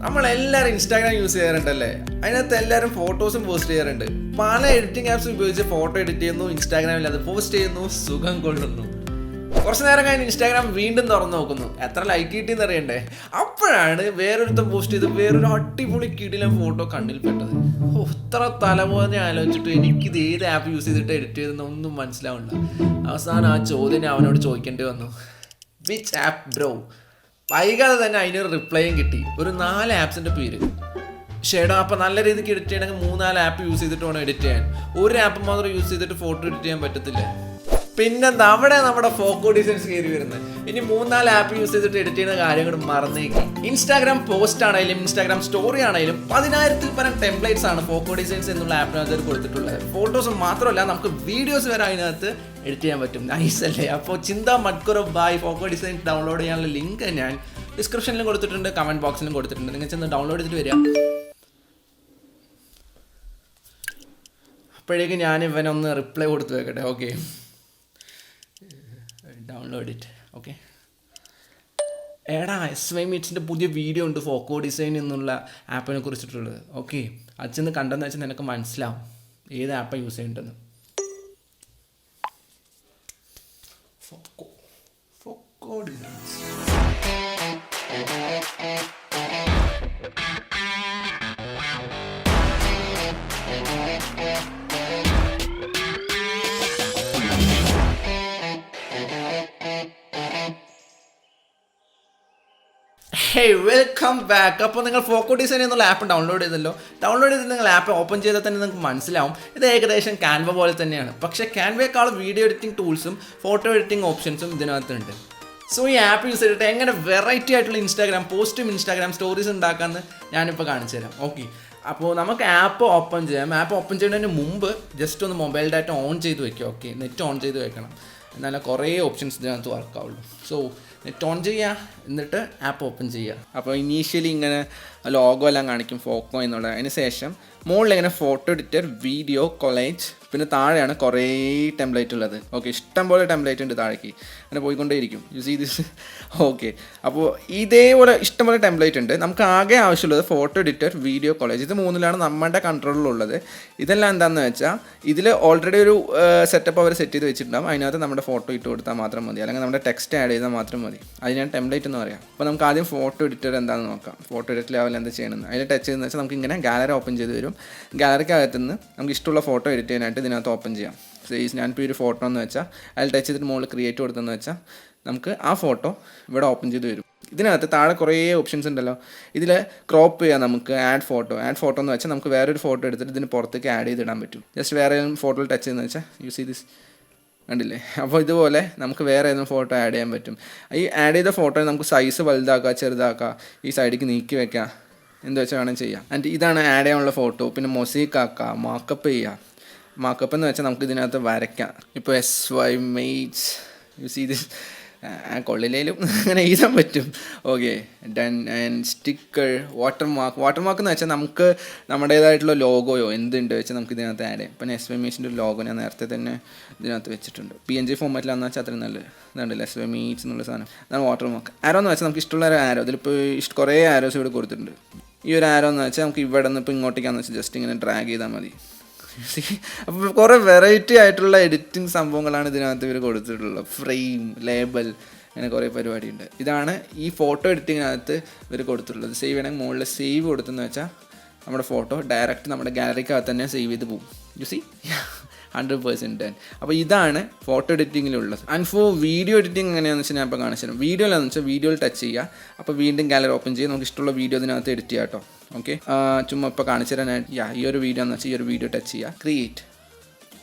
നമ്മളെല്ലാവരും Instagram use ചെയ്യാറുണ്ടല്ലേ? അതിനകത്ത് എല്ലാവരും ഫോട്ടോസും പോസ്റ്റ് ചെയ്യാറുണ്ട്. പല എഡിറ്റിംഗ് ആപ്സ് ഉപയോഗിച്ച് ഫോട്ടോ എഡിറ്റ് ചെയ്യുന്നു, ഇൻസ്റ്റാഗ്രാമിൽ അത് പോസ്റ്റ് ചെയ്യുന്നു, സുഖം കൊള്ളുന്നു. കുറച്ച് നേരം കഴിഞ്ഞ് ഇൻസ്റ്റാഗ്രാം വീണ്ടും തുറന്നു നോക്കുന്നു, എത്ര ലൈക്ക് കിട്ടിയെന്ന് അറിയണ്ടേ? അപ്പോഴാണ് വേറൊരുത്തം പോസ്റ്റ് ചെയ്ത് വേറൊരു അടിപൊളി കിടിലൻ ഫോട്ടോ കണ്ണിൽ പെട്ടത്. ഇത്ര തലമുറ ആലോചിച്ചിട്ട് എനിക്കിത് ഏത് ആപ്പ് യൂസ് ചെയ്തിട്ട് എഡിറ്റ് ചെയ്തെന്ന് ഒന്നും മനസ്സിലാവണ്ട. അവസാനം ആ ചോദ്യം അവനോട് ചോദിക്കേണ്ടി വന്നു, വിച്ച് ആപ്പ് ബ്രോ? വൈകാതെ തന്നെ അതിനൊരു റിപ്ലൈയും കിട്ടി, ഒരു 4 ആപ്സിൻ്റെ പേര്. ഷേഡോ അപ്പം നല്ല രീതിക്ക് എഡിറ്റ് ചെയ്യണമെങ്കിൽ 3-4 ആപ്പ് യൂസ് ചെയ്തിട്ട് വേണം എഡിറ്റ് ചെയ്യാൻ. ഒരു ആപ്പ് മാത്രം യൂസ് ചെയ്തിട്ട് ഫോട്ടോ എഡിറ്റ് ചെയ്യാൻ പറ്റത്തില്ല. പിന്നെന്താ അവിടെ നമ്മുടെ ഫോക്കോ ഡിസൈൻസ് കയറി വരുന്നത്. ഇനി 3-4 ആപ്പ് യൂസ് ചെയ്തിട്ട് എഡിറ്റ് ചെയ്യുന്ന കാര്യം കൂടെ മറന്നേക്ക്. ഇൻസ്റ്റാഗ്രാം പോസ്റ്റ് ആണെങ്കിലും ഇൻസ്റ്റാഗ്രാം സ്റ്റോറി ആണെങ്കിലും 10,000-ൽ പരം ടെംപ്ലേറ്റ്സ് ആണ് ഫോക്കോ ഡിസൈൻസ് എന്നുള്ള ആപ്പിനകത്ത് കൊടുത്തിട്ടുള്ളത്. ഫോട്ടോസ് മാത്രമല്ല, നമുക്ക് വീഡിയോസ് വരെ അതിനകത്ത് എഡിറ്റ് ചെയ്യാൻ പറ്റും. നൈസ് അല്ലേ? അപ്പോൾ ചിന്ത മഡ്കുറോ ബായ് ഫോക്കോ ഡിസൈൻ ഡൗൺലോഡ് ചെയ്യാനുള്ള ലിങ്ക് ഞാൻ ഡിസ്ക്രിപ്ഷനിലും കൊടുത്തിട്ടുണ്ട്, കമൻറ്റ് ബോക്സിലും കൊടുത്തിട്ടുണ്ട്. നിങ്ങൾ ചെന്ന് ഡൗൺലോഡ് ചെയ്തിട്ട് വരിക. അപ്പോഴേക്കും ഞാൻ ഇവനൊന്ന് റിപ്ലൈ കൊടുത്തു വെക്കട്ടെ. Okay, download it. ഓക്കെ, എടാ FocoDesignന്റെ പുതിയ വീഡിയോ ഉണ്ട് ഫോക്കോ ഡിസൈൻ എന്നുള്ള ആപ്പിനെ കുറിച്ചിട്ടുള്ളത്. ഓക്കെ, അത് ചെന്ന് കണ്ടെന്ന് വെച്ചാൽ നിനക്ക് മനസ്സിലാവും ഏത് ആപ്പാണ് യൂസ് ചെയ്യേണ്ടതെന്ന്. Forgo designs. Hey, welcome back. അപ്പോൾ നിങ്ങൾ ഫോക്കോ ഡിസൈൻ എന്നുള്ള ആപ്പ് ഡൗൺലോഡ് ചെയ്തല്ലോ. ഡൗൺലോഡ് ചെയ്ത് നിങ്ങൾ ആപ്പ് ഓപ്പൺ ചെയ്താൽ തന്നെ നിങ്ങൾക്ക് മനസ്സിലാവും ഇത് ഏകദേശം ക്യാൻവ പോലെ തന്നെയാണ്. പക്ഷേ ക്യാൻവയേക്കാൾ വീഡിയോ എഡിറ്റിംഗ് ടൂൾസും ഫോട്ടോ എഡിറ്റിംഗ് ഓപ്ഷൻസും ഇതിനകത്തുണ്ട്. സോ ഈ ആപ്പ് യൂസ് ചെയ്തിട്ട് എങ്ങനെ വെറൈറ്റി ആയിട്ടുള്ള ഇൻസ്റ്റാഗ്രാം പോസ്റ്റും ഇൻസ്റ്റാഗ്രാം സ്റ്റോറീസ് ഉണ്ടാക്കാമെന്ന് ഞാനിപ്പോൾ കാണിച്ചു തരാം. ഓക്കെ, അപ്പോൾ നമുക്ക് ആപ്പ് ഓപ്പൺ ചെയ്യാം. ആപ്പ് ഓപ്പൺ ചെയ്യുന്നതിന് മുമ്പ് ജസ്റ്റ് ഒന്ന് മൊബൈൽ ഡാറ്റ ഓൺ ചെയ്ത് വെക്കുക. ഓക്കെ, നെറ്റ് ഓൺ ചെയ്ത് വെക്കണം, എന്നാലും കുറേ ഓപ്ഷൻസ് ഇതിനകത്ത് വർക്കാവുള്ളൂ. സോ നെറ്റ് ഓൺ ചെയ്യുക, എന്നിട്ട് ആപ്പ് ഓപ്പൺ ചെയ്യുക. അപ്പോൾ ഇനീഷ്യലി ഇങ്ങനെ ലോഗോ എല്ലാം കാണിക്കും ഫോക്കോ എന്നുള്ളത്. അതിന് ശേഷം മുകളിൽ ഇങ്ങനെ ഫോട്ടോ എഡിറ്റർ, വീഡിയോ, കൊളേജ്, പിന്നെ താഴെയാണ് കുറേ ടെംപ്ലേറ്റ് ഉള്ളത്. ഓക്കെ, ഇഷ്ടംപോലെ ടെംപ്ലേറ്റ് ഉണ്ട് താഴേക്ക്, അങ്ങനെ പോയിക്കൊണ്ടേയിരിക്കും. യൂസ് ചെയ്ത് ഓക്കെ, അപ്പോൾ ഇതേപോലെ ഇഷ്ടംപോലെ ടെംപ്ലേറ്റ് ഉണ്ട്. നമുക്ക് ആകെ ആവശ്യമുള്ളത് ഫോട്ടോ എഡിറ്റർ, വീഡിയോ, കൊളേജ്, ഇത് 3-ലാണ് നമ്മുടെ കൺട്രോളിലുള്ളത്. ഇതെല്ലാം എന്താണെന്ന് വെച്ചാൽ ഇതിൽ ഓൾറെഡി ഒരു സെറ്റപ്പ് അവർ സെറ്റ് ചെയ്ത് വെച്ചിട്ടുണ്ടാകും. അതിനകത്ത് നമ്മുടെ ഫോട്ടോ ഇട്ട് കൊടുത്താൽ മാത്രം മതി, അല്ലെങ്കിൽ നമ്മുടെ ടെക്സ്റ്റ് ആഡ് ചെയ്താൽ മാത്രം മതി. അതിനാണ് ടെംപ്ലേറ്റ് എന്ന് പറയാം. അപ്പോൾ നമുക്ക് ആദ്യം ഫോട്ടോ എഡിറ്റർ എന്താണെന്ന് നോക്കാം. ഫോട്ടോ എഡിറ്റ് ലെവൽ എന്താ ചെയ്യണമെന്ന് അതിൽ ടച്ച് ചെയ്തെന്ന് വെച്ചാൽ നമുക്ക് ഇങ്ങനെ ഗാലറി ഓപ്പൺ ചെയ്ത് വരും. ഗാലറിക്കകത്ത് നിന്ന് നമുക്ക് ഇഷ്ടമുള്ള ഫോട്ടോ എഡിറ്റ് ചെയ്യാനായിട്ട് ഇതിനകത്ത് ഓപ്പൺ ചെയ്യാം. ഞാനിപ്പോൾ ഒരു ഫോട്ടോ എന്ന് വെച്ചാൽ അതിൽ ടച്ച് ചെയ്തിട്ട് മുകളിൽ ക്രിയേറ്റ് കൊടുത്തെന്ന് വെച്ചാൽ നമുക്ക് ആ ഫോട്ടോ ഇവിടെ ഓപ്പൺ ചെയ്ത് വരും. ഇതിനകത്ത് താഴെ കുറേ ഓപ്ഷൻസ് ഉണ്ടല്ലോ. ഇതിൽ ക്രോപ്പ് ചെയ്യാം, നമുക്ക് ആഡ് ഫോട്ടോ എന്ന് വെച്ചാൽ നമുക്ക് വേറൊരു ഫോട്ടോ എടുത്തിട്ട് ഇതിന് പുറത്തേക്ക് ആഡ് ചെയ്തിടാൻ പറ്റും. ജസ്റ്റ് വേറെ ഏതെങ്കിലും ഫോട്ടോയിൽ ടച്ച് ചെയ്യുന്നത് വെച്ചാൽ യൂസ് ചെയ്ത് കണ്ടില്ലേ? അപ്പോൾ ഇതുപോലെ നമുക്ക് വേറെ ഏതെങ്കിലും ഫോട്ടോ ആഡ് ചെയ്യാൻ പറ്റും. ഈ ആഡ് ചെയ്ത ഫോട്ടോ നമുക്ക് സൈസ് വലുതാക്കുക, ചെറുതാക്കുക, ഈ സൈഡിലേക്ക് നീക്കി വെക്കാം, എന്ത് വെച്ചാൽ വേണം ചെയ്യാം. ആൻഡ് ഇതാണ് ആഡ് ചെയ്യാനുള്ള ഫോട്ടോ. പിന്നെ മൊസൈക്ക് ആക്കുക, മാക്കപ്പ് ചെയ്യുക. മാക്കപ്പ് എന്ന് വെച്ചാൽ നമുക്ക് ഇതിനകത്ത് വരയ്ക്കാം. ഇപ്പോൾ FocoDesignmates യൂസ് ചെയ്ത് കൊള്ളിലേലും അങ്ങനെ എഴുതാൻ പറ്റും. Okay, done. And sticker, watermark എന്ന് വെച്ചാൽ നമുക്ക് നമ്മുടേതായിട്ടുള്ള ലോഗോയോ എന്തുണ്ട് വെച്ചാൽ നമുക്ക് ഇതിനകത്ത് ആഡ് ചെയ്യാം. പിന്നെ FocoDesignന്റെ ഒരു ലോഗോ ഞാൻ നേരത്തെ തന്നെ ഇതിനകത്ത് വെച്ചിട്ടുണ്ട്. PNG ഫോർമാറ്റിലാണെന്ന് വെച്ചാൽ അത്രയും നല്ലത്. ഇതുണ്ടല്ലോ FocoDesignmates എന്നുള്ള സാധനം, അതാണ് വാട്ടർമാർക്ക്. ആരോ എന്ന് വെച്ചാൽ നമുക്ക് ഇഷ്ടമുള്ള ഒരു ആരോ, ഇതിലിപ്പോൾ കുറേ ആരോസ് ഇവിടെ കൊടുത്തിട്ടുണ്ട്. ഈ ഒരു ആരോ എന്ന് വെച്ചാൽ നമുക്ക് ഇവിടെ നിന്ന് ഇപ്പോൾ ഇങ്ങോട്ടേക്കാന്ന് വെച്ചാൽ ജസ്റ്റ് ഇങ്ങനെ ഡ്രാഗ് ചെയ്താൽ മതി. അപ്പോൾ കുറേ വെറൈറ്റി ആയിട്ടുള്ള എഡിറ്റിംഗ് സംഭവങ്ങളാണ് ഇതിനകത്ത് ഇവർ കൊടുത്തിട്ടുള്ളത്. ഫ്രെയിം, ലേബൽ, അങ്ങനെ കുറേ പരിപാടിയുണ്ട്. ഇതാണ് ഈ ഫോട്ടോ എഡിറ്റിങ്ങിനകത്ത് ഇവർ കൊടുത്തിട്ടുള്ളത്. സേവ് ചെയ്യണമെങ്കിൽ മുകളിൽ സേവ് കൊടുത്തെന്ന് വെച്ചാൽ നമ്മുടെ ഫോട്ടോ ഡയറക്റ്റ് നമ്മുടെ ഗാലറിക്കകത്ത് തന്നെ സേവ് ചെയ്ത് പോകും. You see 100% done. അപ്പോൾ ഇതാണ് ഫോട്ടോ എഡിറ്റിങ്ങിലുള്ളത്. ആൻഡ് ഫോർ വീഡിയോ എഡിറ്റിംഗ് എങ്ങനെയാണെന്ന് വെച്ചാൽ ഞാൻ ഇപ്പോൾ കാണിച്ചു തരാം. വീഡിയോയിലാണെന്ന് വെച്ചാൽ വീഡിയോയിൽ ടച്ച് ചെയ്യുക. അപ്പോൾ വീണ്ടും ഗാലറി ഓപ്പൺ ചെയ്യുക, നമുക്ക് ഇഷ്ടമുള്ള വീഡിയോ ഇതിനകത്ത് എഡിറ്റ് ചെയ്യാം കേട്ടോ. ഓക്കെ, ചുമ്മാ ഇപ്പോൾ കാണിച്ചു തരാനായിട്ട് ഈ ഒരു വീഡിയോ എന്ന് വെച്ചാൽ ഈ ഒരു വീഡിയോ ടച്ച് ചെയ്യുക, ക്രിയേറ്റ്.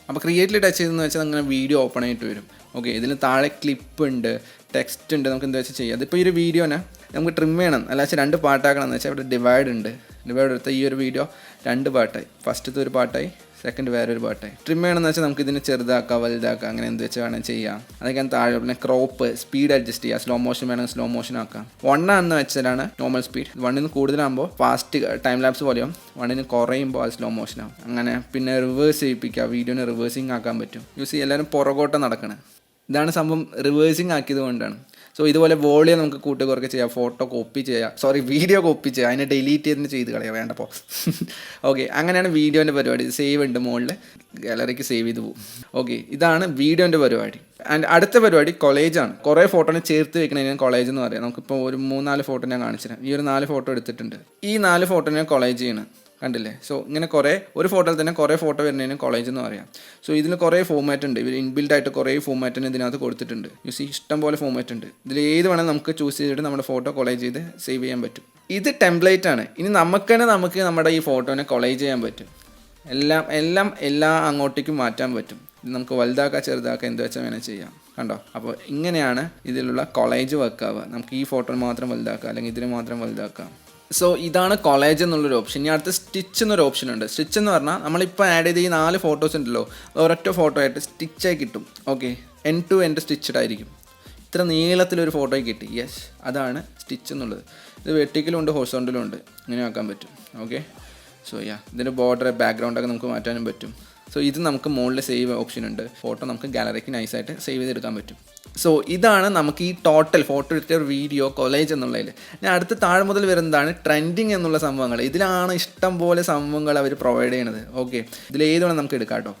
അപ്പോൾ ക്രിയേറ്റിൽ ടച്ച് ചെയ്തെന്ന് വെച്ചാൽ അങ്ങനെ വീഡിയോ ഓപ്പൺ ആയിട്ട് വരും. ഓക്കെ, ഇതിൽ താഴെ ക്ലിപ്പ് ഉണ്ട്, ടെക്സ്റ്റ് ഉണ്ട്, നമുക്ക് എന്താ വെച്ചാൽ ചെയ്യാം. അതിപ്പോൾ ഈ ഒരു വീഡിയോനെ നമുക്ക് ട്രിം ചെയ്യണം, അല്ല വെച്ചാൽ 2 പാർട്ടാക്കണം എന്ന് വെച്ചാൽ ഇവിടെ ഡിവൈഡ് ഉണ്ട്. ഡിവൈഡ് എടുത്താൽ ഈ ഒരു വീഡിയോ 2 പാർട്ടായി. ഫസ്റ്റത്തെ ഒരു പാർട്ടായി, സെക്കൻഡ് വേറൊരു പാർട്ടായി. ട്രിം ചെയ്യണമെന്ന് വെച്ചാൽ നമുക്ക് ഇതിന് ചെറുതാക്കാം, വലുതാക്കാം, അങ്ങനെ എന്ത് വെച്ചാൽ വേണം ചെയ്യാം. അതൊക്കെ താഴെ. പിന്നെ ക്രോപ്പ്, സ്പീഡ് അഡ്ജസ്റ്റ് ചെയ്യുക. സ്ലോ മോഷൻ വേണമെങ്കിൽ സ്ലോ മോഷൻ ആക്കാം. 1 ആണെന്ന് വെച്ചാലാണ് നോർമൽ സ്പീഡ്. 1-ന് കൂടുതലാകുമ്പോൾ ഫാസ്റ്റ് ടൈം ലാപ്സ് പോലെയും, 1-ന് കുറയുമ്പോൾ അത് സ്ലോ മോഷനാകും. അങ്ങനെ പിന്നെ റിവേഴ്സ് ചെയ്യിപ്പിക്കുക, വീഡിയോന് റിവേഴ്സിങ് ആക്കാൻ പറ്റും. യൂസ് ചെയ്യുക. എല്ലാവരും പുറകോട്ട് നടക്കണം. ഇതാണ് സംഭവം, റിവേഴ്സിങ് ആക്കിയത് കൊണ്ടാണ്. സോ ഇതുപോലെ വോളിയം നമുക്ക് കൂട്ടി കുറയ്ക്ക് ചെയ്യാം, ഫോട്ടോ കോപ്പി ചെയ്യാം, വീഡിയോ കോപ്പി ചെയ്യാം, അതിനെ ഡിലീറ്റ് ചെയ്ത് കളയാം വേണ്ടപ്പോൾ. ഓക്കെ, അങ്ങനെയാണ് വീഡിയോൻ്റെ പരിപാടി. സേവ് ഉണ്ട് മുകളിൽ, ഗാലറിക്ക് സേവ് ചെയ്ത് പോകും. ഓക്കെ, ഇതാണ് വീഡിയോൻ്റെ പരിപാടി. ആൻഡ് അടുത്ത പരിപാടി കൊളേജാണ്. കുറേ ഫോട്ടോനെ ചേർത്ത് വെക്കണതിന് കൊളേജ് എന്ന് പറയാം. നമുക്കിപ്പോൾ ഒരു 3-4 ഫോട്ടോ ഞാൻ കാണിച്ചുതരാം. ഈ ഒരു 4 ഫോട്ടോ എടുത്തിട്ടുണ്ട്. ഈ 4 ഫോട്ടോനെ കൊളേജ് ചെയ്യണം, കണ്ടില്ലേ? സോ ഇങ്ങനെ ഒരു ഫോട്ടോയിൽ തന്നെ കുറേ ഫോട്ടോ വരുന്നതിന് കോളേജ് എന്ന് പറയാം. സോ ഇതിൽ കുറേ ഫോമാറ്റ് ഉണ്ട്. ഇവർ ഇൻബിൽഡായിട്ട് കുറേ ഫോമാറ്റിന് ഇതിനകത്ത് കൊടുത്തിട്ടുണ്ട്. ഇഷ്ടം പോലെ ഫോമാറ്റ് ഉണ്ട്. ഇതിൽ ഏത് വേണമെങ്കിൽ നമുക്ക് ചൂസ് ചെയ്തിട്ട് നമ്മുടെ ഫോട്ടോ കൊളേജ് ചെയ്ത് സേവ് ചെയ്യാൻ പറ്റും. ഇത് ടെംപ്ലേറ്റ് ആണ്. ഇനി നമുക്ക് നമ്മുടെ ഈ ഫോട്ടോനെ കൊളേജ് ചെയ്യാൻ പറ്റും. എല്ലാം അങ്ങോട്ടേക്കും മാറ്റാൻ പറ്റും. നമുക്ക് വലുതാക്കാം, ചെറുതാക്കാം, എന്ത് വെച്ചാൽ വേണേൽ ചെയ്യാം. കണ്ടോ? അപ്പോൾ ഇങ്ങനെയാണ് ഇതിലുള്ള കൊളേജ് വർക്ക് ആവുക. നമുക്ക് ഈ ഫോട്ടോ മാത്രം വലുതാക്കാം, അല്ലെങ്കിൽ ഇതിന് മാത്രം വലുതാക്കാം. സോ ഇതാണ് കൊളേജ് എന്നുള്ളൊരു ഓപ്ഷൻ. ഇനി അടുത്ത് സ്റ്റിച്ച് എന്നൊരു ഓപ്ഷൻ ഉണ്ട്. സ്റ്റിച്ച് എന്ന് പറഞ്ഞാൽ നമ്മളിപ്പോൾ ആഡ് ചെയ്ത ഈ 4 ഫോട്ടോസ് ഉണ്ടല്ലോ, ഒരൊറ്റ ഫോട്ടോ ആയിട്ട് സ്റ്റിച്ചായി കിട്ടും. Okay, end to end stitched ആയിരിക്കും. ഇത്ര നീളത്തിലൊരു ഫോട്ടോയ്ക്ക് കിട്ടി. യെസ്, അതാണ് സ്റ്റിച്ച് എന്നുള്ളത്. ഇത് വെർട്ടിക്കലും ഉണ്ട്, ഹൊറിസോണ്ടലും ഉണ്ട്. ഇങ്ങനെ ആക്കാൻ പറ്റും. ഓക്കെ, സോ ഇതിൻ്റെ ബോർഡർ, ബാക്ക്ഗ്രൗണ്ടൊക്കെ നമുക്ക് മാറ്റാനും പറ്റും. സോ ഇത് നമുക്ക് മുകളിൽ സേവ് ഓപ്ഷൻ ഉണ്ട്. ഫോട്ടോ നമുക്ക് ഗാലറിക്ക് നൈസായിട്ട് സേവ് ചെയ്തെടുക്കാൻ പറ്റും. സോ ഇതാണ് നമുക്ക് ഈ ടോട്ടൽ ഫോട്ടോ എടുത്ത ഒരു വീഡിയോ കൊളേജ് എന്നുള്ളതിൽ. ഞാൻ അടുത്ത് താഴെ മുതൽ വരുന്നതാണ് ട്രെൻഡിങ് എന്നുള്ള സംഭവങ്ങൾ. ഇതിലാണ് ഇഷ്ടം പോലെ സംഭവങ്ങൾ അവർ പ്രൊവൈഡ് ചെയ്യണത്. ഓക്കെ, ഇതിൽ ഏത് വേണം നമുക്ക് എടുക്കാം കേട്ടോ.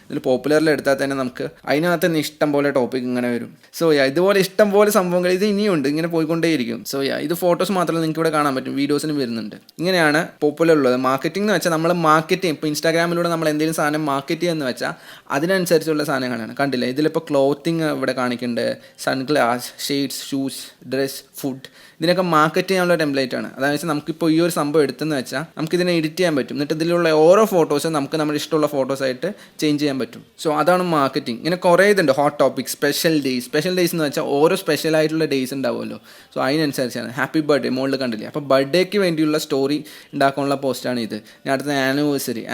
ഇതിൽ പോപ്പുലറിൽ എടുത്താൽ തന്നെ നമുക്ക് അതിനകത്ത് തന്നെ ഇഷ്ടം പോലെ ടോപ്പിക് ഇങ്ങനെ വരും. സോ ഇതുപോലെ ഇഷ്ടം പോലെ സംഭവങ്ങൾ ഇത് ഇനിയുണ്ട്, ഇങ്ങനെ പോയിക്കൊണ്ടേയിരിക്കും. സോ ഇത് ഫോട്ടോസ് മാത്രമല്ല നിങ്ങൾക്ക് ഇവിടെ കാണാൻ പറ്റും, വീഡിയോസിനും വരുന്നുണ്ട്. ഇങ്ങനെയാണ് പോപ്പുലർ ഉള്ളത്. മാർക്കറ്റിംഗ് എന്ന് വെച്ചാൽ നമ്മൾ മാർക്കറ്റിംഗ്, ഇപ്പോൾ ഇൻസ്റ്റാഗ്രാമിലൂടെ നമ്മൾ എന്തെങ്കിലും സാധനം മാർക്കറ്റ് ചെയ്യുമെന്ന് വെച്ചാൽ അതിനനുസരിച്ചുള്ള സാധനങ്ങളാണ്. കണ്ടില്ലേ, ഇതിലിപ്പോൾ ക്ലോത്തിങ് ഇവിടെ കാണിക്കുന്നുണ്ട്, sunglass, shades, shoes, dress, food, ഇതിനൊക്കെ മാർക്കറ്റ് ചെയ്യാനുള്ള ടെംപ്ലേറ്റ് ആണ്. അതായത് നമുക്കിപ്പോൾ ഈ ഒരു സംഭവം എടുത്തെന്ന് വെച്ചാൽ നമുക്കിതിനെ എഡിറ്റ് ചെയ്യാൻ പറ്റും. എന്നിട്ട് ഇതിലുള്ള ഓരോ ഫോട്ടോസും നമുക്ക് നമ്മുടെ ഇഷ്ടമുള്ള ഫോട്ടോസായിട്ട് ചേഞ്ച് ചെയ്യാൻ പറ്റും. സോ അതാണ് മാർക്കറ്റിംഗ്. ഇങ്ങനെ കുറേ ഇതുണ്ട്. ഹോട്ട് ടോപ്പിക്, സ്പെഷ്യൽ ഡേയ്സ് എന്ന് വെച്ചാൽ ഓരോ സ്പെഷ്യലായിട്ടുള്ള ഡേയ്സ് ഉണ്ടാവുമല്ലോ. സോ അതിനനുസരിച്ചാണ്. ഹാപ്പി ബർത്ത്ഡേ മുകളിൽ കണ്ടില്ലേ, അപ്പോൾ ബർത്ത്ഡേക്ക് വേണ്ടിയുള്ള സ്റ്റോറി ഉണ്ടാക്കാനുള്ള പോസ്റ്റാണ് ഇത്. ഞാൻ അടുത്ത ആനിവേഴ്സറി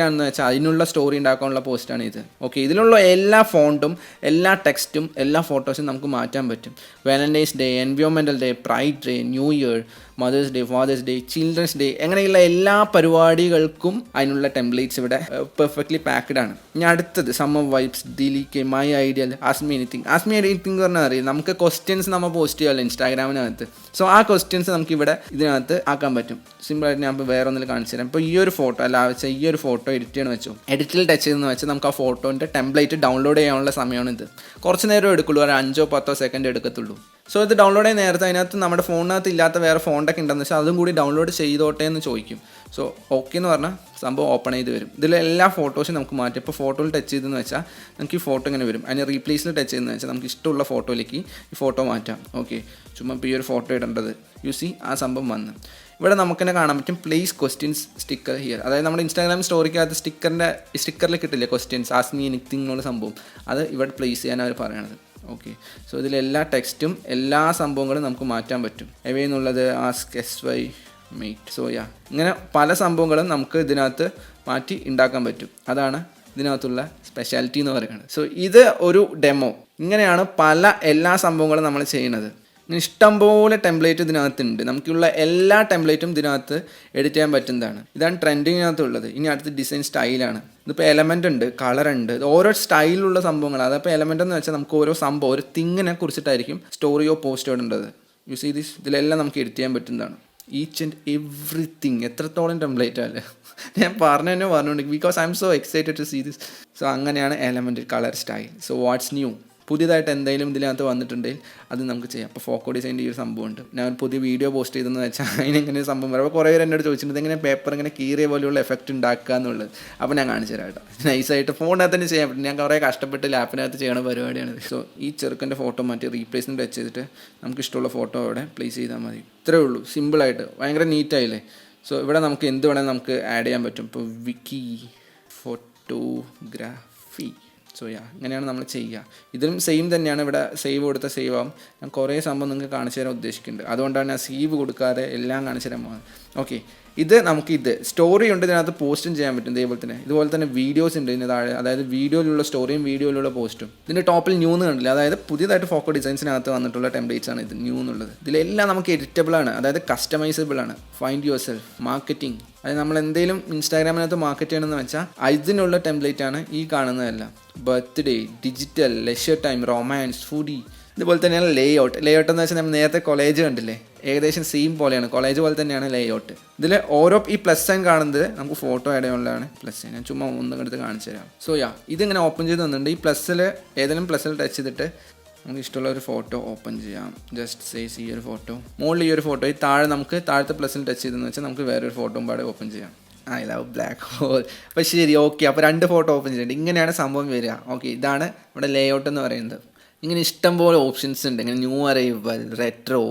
ആണെന്ന് വെച്ചാൽ അതിനുള്ള സ്റ്റോറി ഉണ്ടാക്കാനുള്ള പോസ്റ്റാണ് ഇത്. ഓക്കെ, ഇതിലുള്ള എല്ലാ ഫോണ്ടും, എല്ലാ ടെക്സ്റ്റും, എല്ലാ ഫോട്ടോസും നമുക്ക് മാറ്റാൻ പറ്റും. Valentine's Day, Environmental Day, Pride Day, New Year, Mother's Day, Father's Day, Children's Day, അങ്ങനെയുള്ള എല്ലാ പരിപാടികൾക്കും അതിനുള്ള ടെംപ്ലേറ്റ്സ് ഇവിടെ പെർഫെക്റ്റ്ലി പാക്ഡ് ആണ്. ഇനി അടുത്തത് സമ്മർ വൈബ്സ്, ദിലിക്ക്, മൈ ഐഡിയൽ, ആസ്മി എനിത്തിങ് എന്ന് പറഞ്ഞാൽ അറിയാം, നമുക്ക് ക്വസ്റ്റ്യൻസ് നമ്മൾ പോസ്റ്റ് ചെയ്യാമല്ലോ ഇൻസ്റ്റാഗ്രാമിനകത്ത്. സോ ആ ക്വസ്റ്റ്യൻസ് നമുക്ക് ഇവിടെ ഇതിനകത്ത് ആക്കാൻ പറ്റും. സിമ്പിളായിട്ട് ഞാൻ ഇപ്പോൾ വേറെ ഒന്നിൽ കാണിച്ചു തരാം. ഇപ്പോൾ ഈ ഒരു ഫോട്ടോ വെച്ചാൽ ഈ ഒരു ഫോട്ടോ എഡിറ്റ് ചെയ്യണമെന്ന് വെച്ചോ, എഡിറ്റിൽ ടച്ച് ചെയ്തെന്ന് വെച്ചാൽ നമുക്ക് ആ ഫോട്ടോൻ്റെ ടെംപ്ലേറ്റ് ഡൗൺലോഡ് ചെയ്യാനുള്ള സമയമാണ് ഇത്. കുറച്ച് നേരം എടുക്കുള്ളൂ, ഒരു 5-10 സെക്കൻഡ് എടുക്കത്തുള്ളൂ. സോ ഇത് ഡൗൺലോഡ് ചെയ്യാൻ നേരത്തെ അതിനകത്ത് നമ്മുടെ ഫോണിനകത്ത് ഇല്ലാത്ത വേറെ ഫോണ്ടൊക്കെ ഉണ്ടെന്ന് വെച്ചാൽ അതും കൂടി ഡൗൺലോഡ് ചെയ്തോട്ടെ എന്ന് ചോദിക്കും. സോ ഓക്കെ എന്ന് പറഞ്ഞാൽ സംഭവം ഓപ്പൺ ചെയ്ത് വരും. ഇതിൽ എല്ലാ ഫോട്ടോസും നമുക്ക് മാറ്റും. ഇപ്പോൾ ഫോട്ടോയിൽ ടച്ച് ചെയ്തെന്ന് വെച്ചാൽ നമുക്ക് ഈ ഫോട്ടോ ഇങ്ങനെ വരും. അതിന് റീപ്ലേസിൽ ടച്ച് ചെയ്തെന്ന് വെച്ചാൽ നമുക്ക് ഇഷ്ടമുള്ള ഫോട്ടോയിലേക്ക് ഈ ഫോട്ടോ മാറ്റാം. ഓക്കെ, ചുമ്മാ ഇപ്പോൾ ഈ ഒരു ഫോട്ടോ ഇടേണ്ടത് ആ സംഭവം വന്ന് ഇവിടെ നമുക്ക് തന്നെ കാണാൻ പറ്റും. Place questions sticker here. അതായത് നമ്മുടെ ഇൻസ്റ്റാഗ്രാം സ്റ്റോറിക്കകത്ത് സ്റ്റിക്കറിൽ കിട്ടില്ലേ ക്വസ്റ്റ്യൻസ്, ആസ്മി എനിത്തിങ് എന്നുള്ള സംഭവം, അത് ഇവിടെ പ്ലേസ് ചെയ്യാൻ അവർ പറയണത്. ഓക്കെ, സോ ഇതിലെല്ലാ ടെക്സ്റ്റും എല്ലാ സംഭവങ്ങളും നമുക്ക് മാറ്റാൻ പറ്റും. എന്നുള്ളത് ആസ്ക് FocoDesign. സോ ഇങ്ങനെ പല സംഭവങ്ങളും നമുക്ക് ഇതിനകത്ത് മാറ്റി ഉണ്ടാക്കാൻ പറ്റും. അതാണ് ഇതിനകത്തുള്ള സ്പെഷ്യാലിറ്റി എന്ന് പറയുന്നത്. സോ ഇത് ഒരു ഡെമോ. ഇങ്ങനെയാണ് എല്ലാ സംഭവങ്ങളും നമ്മൾ ചെയ്യുന്നത്. ഇഷ്ടംപോലെ ടെംപ്ലേറ്റ് ഇതിനകത്തുണ്ട്. നമുക്കുള്ള എല്ലാ ടെംപ്ലേറ്റും ഇതിനകത്ത് എഡിറ്റ് ചെയ്യാൻ പറ്റുന്നതാണ്. ഇതാണ് ട്രെൻഡിങ്ങിനകത്തുള്ളത്. ഇനി അടുത്ത് ഡിസൈൻ സ്റ്റൈലാണ്. ഇതിപ്പോൾ എലമെൻ്റ് ഉണ്ട്, കളറുണ്ട്, ഓരോ സ്റ്റൈലിലുള്ള സംഭവങ്ങൾ. അതപ്പോൾ എലമെൻ്റ് എന്ന് വെച്ചാൽ നമുക്ക് ഓരോ സംഭവം, ഒരു തിങ്ങിനെ കുറിച്ചിട്ടായിരിക്കും സ്റ്റോറിയോ പോസ്റ്റോ ഇടേണ്ടത്. ഇതിലെല്ലാം നമുക്ക് എഡിറ്റ് ചെയ്യാൻ പറ്റുന്നതാണ്. Each and everything. എത്രത്തോളം ടെംപ്ലേറ്റ് അല്ലേ ഞാൻ പറഞ്ഞുകൊണ്ട് because I'm so excited to see this. So അങ്ങനെയാണ് element, colour, style. So what's new? പുതിയതായിട്ട് എന്തെങ്കിലും ഇതിനകത്ത് വന്നിട്ടുണ്ടെങ്കിൽ അത് നമുക്ക് ചെയ്യാം. അപ്പോൾ FocoDesignൻ്റെ ഈ ഒരു സംഭവമുണ്ട്. ഞാൻ ഒരു പുതിയ വീഡിയോ പോസ്റ്റ് ചെയ്തെന്ന് വെച്ചാൽ അതിനെങ്ങനെ സംഭവം വരും. അപ്പോൾ കുറേ പേര് എന്നോട് ചോദിച്ചിട്ടുണ്ട് ഇങ്ങനെ പേപ്പർ ഇങ്ങനെ കീറിയ പോലെയുള്ള എഫക്റ്റ് ഉണ്ടാക്കുക എന്നുള്ളത്. അപ്പോൾ ഞാൻ കാണിച്ചു തരാം കേട്ടോ. നൈസായിട്ട് ഫോണിനകത്ത് തന്നെ ചെയ്യാൻ പറ്റും. ഞാൻ കുറേ കഷ്ടപ്പെട്ട് ലാപ്പിനകത്ത് ചെയ്യണ പരിപാടിയാണ്. സോ ഈ ചെറുക്കൻ്റെ ഫോട്ടോ മാറ്റി റീപ്ലേസ്മെൻറ്റ് ടച്ച് ചെയ്തിട്ട് നമുക്ക് ഇഷ്ടമുള്ള ഫോട്ടോ അവിടെ പ്ലേസ് ചെയ്താൽ മതി. ഇത്രയേ ഉള്ളൂ, സിമ്പിളായിട്ട്, ഭയങ്കര നീറ്റായില്ലേ. സോ ഇവിടെ നമുക്ക് എന്ത് വേണമെങ്കിൽ നമുക്ക് ആഡ് ചെയ്യാൻ പറ്റും. ഇപ്പോൾ വിക്കി ഫോട്ടോഗ്രാഫി. സോ ഇങ്ങനെയാണ് നമ്മൾ ചെയ്യുക. ഇതിലും സെയിം തന്നെയാണ്. ഇവിടെ സേവ് കൊടുത്ത സേവ് ആവും. ഞാൻ കുറേ സംഭവം നിങ്ങൾക്ക് കാണിച്ചു തരാൻ ഉദ്ദേശിക്കുന്നുണ്ട്. അതുകൊണ്ടാണ് ഞാൻ സേവ് കൊടുക്കാതെ എല്ലാം കാണിച്ചു തരാൻ പോകുന്നത്. ഓക്കെ, ഇത് സ്റ്റോറി ഉണ്ട്, ഇതിനകത്ത് പോസ്റ്റും ചെയ്യാൻ പറ്റും. ഇതുപോലെ തന്നെ വീഡിയോസ് ഉണ്ട് ഇതിന് താഴെ. അതായത് വീഡിയോയിലുള്ള സ്റ്റോറിയും വീഡിയോയിലുള്ള പോസ്റ്റും. ഇതിൻ്റെ ടോപ്പിൽ ന്യൂ എന്ന് കണ്ടില്ല. അതായത് പുതിയതായിട്ട് FocoDesignസിനകത്ത് വന്നിട്ടുള്ള ടെംപ്ലേറ്റ്സ് ആണ് ഇത് ന്യൂ എന്നുള്ളത്. ഇതിലെല്ലാം നമുക്ക് എഡിറ്റബിൾ ആണ്, അതായത് കസ്റ്റമൈസബിൾ ആണ്. Find your self, marketing. അതായത് നമ്മൾ എന്തെങ്കിലും ഇൻസ്റ്റാഗ്രാമിനകത്ത് മാർക്കറ്റ് ചെയ്യണമെന്ന് വെച്ചാൽ ഇതിനുള്ള ടെംപ്ലേറ്റ് ആണ് ഈ കാണുന്നതെല്ലാം. Birthday, digital, leisure time, romance, foodie, ഇതുപോലെ തന്നെയാണ് ലേ ഔട്ട് എന്ന് വെച്ചാൽ നമ്മൾ നേരത്തെ കോളേജ് കണ്ടില്ലേ, ഏകദേശം സെയിം പോലെയാണ്, കോളേജ് പോലെ തന്നെയാണ് ലേ ഔട്ട്. ഇതിൽ ഓരോ ഈ പ്ലസ് സൈൻ കാണുന്നത് നമുക്ക് ഫോട്ടോ ആഡ് ചെയ്യാനുള്ളതാണ് പ്ലസ് സൈൻ. ഞാൻ ചുമ്മാ ഒന്നും എടുത്ത് കാണിച്ചു തരാം. സോ ഇതിങ്ങനെ ഓപ്പൺ ചെയ്ത് തന്നിട്ടുണ്ട്. ഈ ഏതെങ്കിലും പ്ലസ്സിൽ ടച്ച് ചെയ്തിട്ട് നമുക്ക് ഇഷ്ടമുള്ള ഒരു ഫോട്ടോ ഓപ്പൺ ചെയ്യാം. ജസ്റ്റ് സേസ് ഈ ഒരു ഫോട്ടോ, മുകളിൽ ഈ ഒരു ഫോട്ടോ, ഈ താഴത്തെ പ്ലസ്സിൽ ടച്ച് ചെയ്തെന്ന് വെച്ചാൽ നമുക്ക് വേറൊരു ഫോട്ടോയും പാടെ ഓപ്പൺ ചെയ്യാം. I love black hole. അപ്പോൾ ശരി, ഓക്കെ. അപ്പോൾ 2 ഫോട്ടോ ഓപ്പൺ ചെയ്യുന്നുണ്ട്. ഇങ്ങനെയാണ് സംഭവം വരിക. ഓക്കെ, ഇതാണ് നമ്മുടെ ലേ ഔട്ട് എന്ന് പറയുന്നത്. ഇങ്ങനെ ഇഷ്ടംപോലെ ഓപ്ഷൻസ് ഉണ്ട്. ഇങ്ങനെ ന്യൂ അറൈവൽ, റെട്രോ,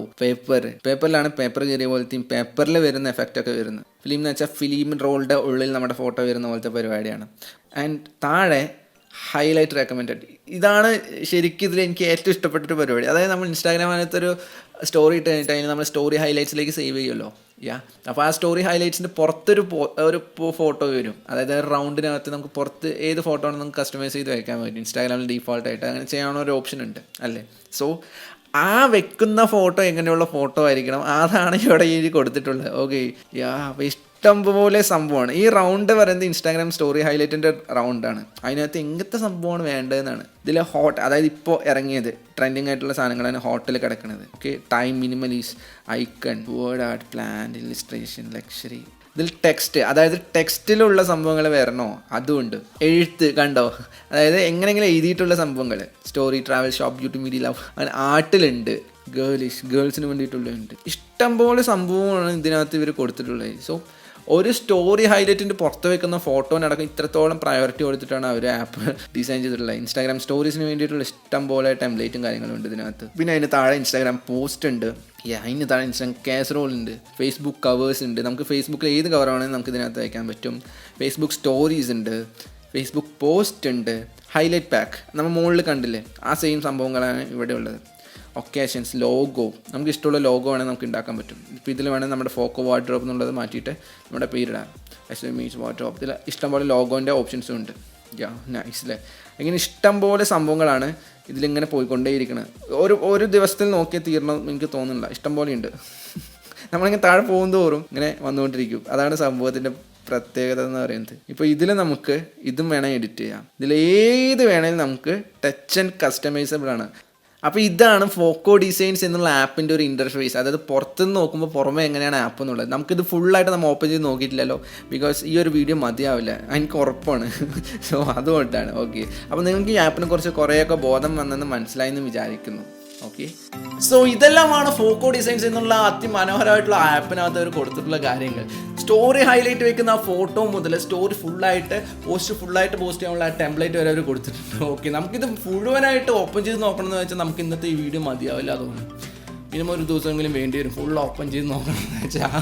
പേപ്പറിലാണ് പേപ്പർ കയറിയ പോലത്തെയും പേപ്പറിൽ വരുന്ന എഫക്റ്റൊക്കെ വരുന്നത്. ഫിലിം എന്ന് വെച്ചാൽ ഫിലിം റോളിൻ്റെ ഉള്ളിൽ നമ്മുടെ ഫോട്ടോ വരുന്ന പോലത്തെ പരിപാടിയാണ്. ആൻഡ് താഴെ ഹൈലൈറ്റ് റെക്കമെൻഡഡ്. ഇതാണ് ശരിക്കും ഇതിൽ എനിക്ക് ഏറ്റവും ഇഷ്ടപ്പെട്ടൊരു പരിപാടി. അതായത് നമ്മൾ ഇൻസ്റ്റാഗ്രാമിനകത്തൊരു സ്റ്റോറി ഇട്ട് കഴിഞ്ഞിട്ട് അതിന് നമ്മൾ സ്റ്റോറി ഹൈലൈറ്റ്സിലേക്ക് സേവ് ചെയ്യുമല്ലോ. അപ്പോൾ ആ സ്റ്റോറി ഹൈലൈറ്റ്സിൻ്റെ പുറത്തൊരു ഫോട്ടോ വരും. അതായത് റൗണ്ടിനകത്ത് നമുക്ക് പുറത്ത് ഏത് ഫോട്ടോ ആണ് നമുക്ക് കസ്റ്റമൈസ് ചെയ്ത് വയ്ക്കാൻ പറ്റും. ഇൻസ്റ്റാഗ്രാമിൽ ഡീഫോൾട്ടായിട്ട് അങ്ങനെ ചെയ്യാനുള്ള ഒരു ഓപ്ഷൻ ഉണ്ട് അല്ലേ. സോ ആ വെക്കുന്ന ഫോട്ടോ എങ്ങനെയുള്ള ഫോട്ടോ ആയിരിക്കണം, അതാണ് ഇവിടെ ഈ കൊടുത്തിട്ടുള്ളത്. ഓക്കെ, അപ്പോൾ ഇഷ്ടംപോലെ സംഭവമാണ്. ഈ റൗണ്ട് പറയുന്നത് ഇൻസ്റ്റാഗ്രാം സ്റ്റോറി ഹൈലൈറ്റിൻ്റെ റൗണ്ടാണ്. അതിനകത്ത് എങ്ങനത്തെ സംഭവമാണ് വേണ്ടതെന്നാണ്. ഇതിൽ അതായത് ഇപ്പോൾ ഇറങ്ങിയത് ട്രെൻഡിങ് ആയിട്ടുള്ള സാധനങ്ങളാണ് ഹോട്ടിൽ കിടക്കുന്നത്. Okay, time, minimalist, icon, word art, plan, illustration, luxury. ഇതിൽ അതായത് ടെക്സ്റ്റിലുള്ള സംഭവങ്ങൾ വരണോ അതുകൊണ്ട്, എഴുത്ത് കണ്ടോ, അതായത് എങ്ങനെയെങ്കിലും എഴുതിയിട്ടുള്ള സംഭവങ്ങൾ, story, travel, shop, beauty, media, love, അങ്ങനെ ആർട്ടിലുണ്ട്. ഗേൾസിന് വേണ്ടിയിട്ടുള്ളതുണ്ട്. ഇഷ്ടംപോലെ സംഭവമാണ് ഇതിനകത്ത് ഇവർ കൊടുത്തിട്ടുള്ളത്. സോ ഒരു സ്റ്റോറി ഹൈലൈറ്റിൻ്റെ പുറത്ത് വെക്കുന്ന ഫോട്ടോനടക്കം ഇത്രത്തോളം പ്രയോറിറ്റി കൊടുത്തിട്ടാണ് അവർ ആപ്പ് ഡിസൈൻ ചെയ്തിട്ടുള്ളത്. ഇൻസ്റ്റാഗ്രാം സ്റ്റോറീസിന് വേണ്ടിയിട്ടുള്ള ഇഷ്ടം പോലെ ടെംപ്ലേറ്റും കാര്യങ്ങളും ഉണ്ട് ഇതിനകത്ത്. പിന്നെ അതിന് താഴെ ഇൻസ്റ്റാഗ്രാം പോസ്റ്റ് ഉണ്ട്. അതിന് താഴെ ഇൻസ്റ്റാഗ്രാം കാസറോൾ ഉണ്ട്. ഫേസ്ബുക്ക് കവേഴ്സ് ഉണ്ട്. നമുക്ക് ഫേസ്ബുക്കിൽ ഏത് കവറാണെങ്കിലും നമുക്ക് ഇതിനകത്ത് വയ്ക്കാൻ പറ്റും. ഫേസ്ബുക്ക് സ്റ്റോറീസ് ഉണ്ട്. ഫേസ്ബുക്ക് പോസ്റ്റ് ഉണ്ട്. ഹൈലൈറ്റ് പാക്ക് നമ്മൾ മുകളിൽ കണ്ടില്ലേ, ആ സെയിം സംഭവങ്ങളാണ് ഇവിടെ ഉള്ളത്. ഒക്കേഷൻസ്, ലോഗോ, നമുക്ക് ഇഷ്ടമുള്ള ലോഗോ വേണമെങ്കിൽ നമുക്ക് ഉണ്ടാക്കാൻ പറ്റും. ഇപ്പോൾ ഇതിൽ വേണമെങ്കിൽ നമ്മുടെ ഫോക്കോ വാർഡ്രോബ് എന്നുള്ളത് മാറ്റിയിട്ട് നമ്മുടെ പേരിടാം. FocoDesign wardrobe. ഇതിൽ ഇഷ്ടംപോലെ ലോഗോൻ്റെ ഓപ്ഷൻസും ഉണ്ട്. നൈസ് അല്ലേ. ഇങ്ങനെ ഇഷ്ടംപോലെ സംഭവങ്ങളാണ് ഇതിലിങ്ങനെ പോയിക്കൊണ്ടേയിരിക്കുന്നത്. ഒരു ദിവസത്തിൽ നോക്കിയാൽ തീരണം എനിക്ക് തോന്നുന്നില്ല, ഇഷ്ടംപോലെ ഉണ്ട്. നമ്മളിങ്ങനെ താഴെ പോകും തോറും ഇങ്ങനെ വന്നുകൊണ്ടിരിക്കും. അതാണ് സംഭവത്തിൻ്റെ പ്രത്യേകത എന്ന് പറയുന്നത്. ഇപ്പോൾ ഇതിൽ നമുക്ക് ഇതും വേണമെങ്കിൽ എഡിറ്റ് ചെയ്യാം. ഇതിലേത് വേണമെങ്കിലും നമുക്ക് ടച്ച് ആൻഡ് കസ്റ്റമൈസബിൾ ആണ്. അപ്പോൾ ഇതാണ് ഫോക്കോ ഡിസൈൻസ് എന്നുള്ള ആപ്പിൻ്റെ ഒരു ഇൻ്റർഫേസ്. അതായത് പുറത്തുനിന്ന് നോക്കുമ്പോൾ പുറമെ എങ്ങനെയാണ് ആപ്പ് എന്നുള്ളത്. നമുക്കിത് ഫുള്ളായിട്ട് നമ്മൾ ഓപ്പൺ ചെയ്ത് നോക്കിയിട്ടില്ലല്ലോ, ബിക്കോസ് ഈ ഒരു വീഡിയോ മതിയാവില്ല, എനിക്ക് ഉറപ്പാണ്. സോ അതുകൊണ്ടാണ്. ഓക്കെ, അപ്പോൾ നിങ്ങൾക്ക് ഈ ആപ്പിനെ കുറിച്ച് കുറേയൊക്കെ ബോധം വന്നെന്ന് മനസ്സിലായെന്ന് വിചാരിക്കുന്നു. ഓക്കെ, സോ ഇതെല്ലാമാണ് ഫോക്കോ ഡിസൈൻസ് എന്നുള്ള അതിമനോഹരമായിട്ടുള്ള ആപ്പിനകത്ത് അവർ കൊടുത്തിട്ടുള്ള കാര്യങ്ങൾ. സ്റ്റോറി ഹൈലൈറ്റ് വെക്കുന്ന ആ ഫോട്ടോ മുതൽ സ്റ്റോറി ഫുള്ളായിട്ട് പോസ്റ്റ് ചെയ്യാനുള്ള ആ ടെംപ്ലേറ്റ് വരെ അവർ കൊടുത്തിട്ടുണ്ട്. ഓക്കെ, നമുക്കിത് മുഴുവനായിട്ട് ഓപ്പൺ ചെയ്ത് നോക്കണമെന്ന് വെച്ചാൽ നമുക്ക് ഇന്നത്തെ ഈ വീഡിയോ മതിയാവില്ല. അതുകൊണ്ട് മിനിമം ഒരു ദിവസമെങ്കിലും വേണ്ടി വരും ഫുൾ ഓപ്പൺ ചെയ്ത് നോക്കണമെന്ന് വെച്ചാൽ.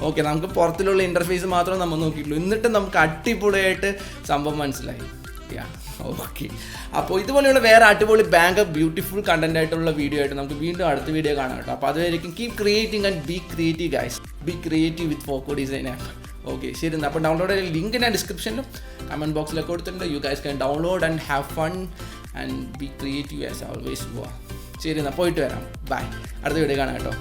ഓക്കെ, നമുക്ക് പുറത്തിലുള്ള ഇൻ്റർഫേസ് മാത്രമേ നമ്മൾ നോക്കിയിട്ടുള്ളൂ. എന്നിട്ട് നമുക്ക് അടിപൊളിയായിട്ട് സംഭവം മനസ്സിലായി. ഓക്കെ, അപ്പോൾ ഇതുപോലെയുള്ള വേറെ അടിപൊളി ബ്യൂട്ടിഫുൾ കണ്ടന്റ് ആയിട്ടുള്ള വീഡിയോ ആയിട്ട് നമുക്ക് വീണ്ടും അടുത്ത വീഡിയോ കാണാം കേട്ടോ. അപ്പോൾ അതുവരെയും keep creating and B creative guys. B creative with forgo design app. Okay, ശരി എന്നാൽ. അപ്പോൾ ഡൗൺലോഡ് ചെയ്ത ലിങ്ക് ഞാൻ ഡിസ്ക്രിപ്ഷനിലും കമൻറ്റ് ബോക്സിലൊക്കെ കൊടുത്തിട്ടുണ്ട്. You guys can download and have fun and B creative as always. ശരി എന്നാൽ, പോയിട്ട് വരാം. ബൈ. അടുത്ത വീഡിയോ കാണാം കേട്ടോ.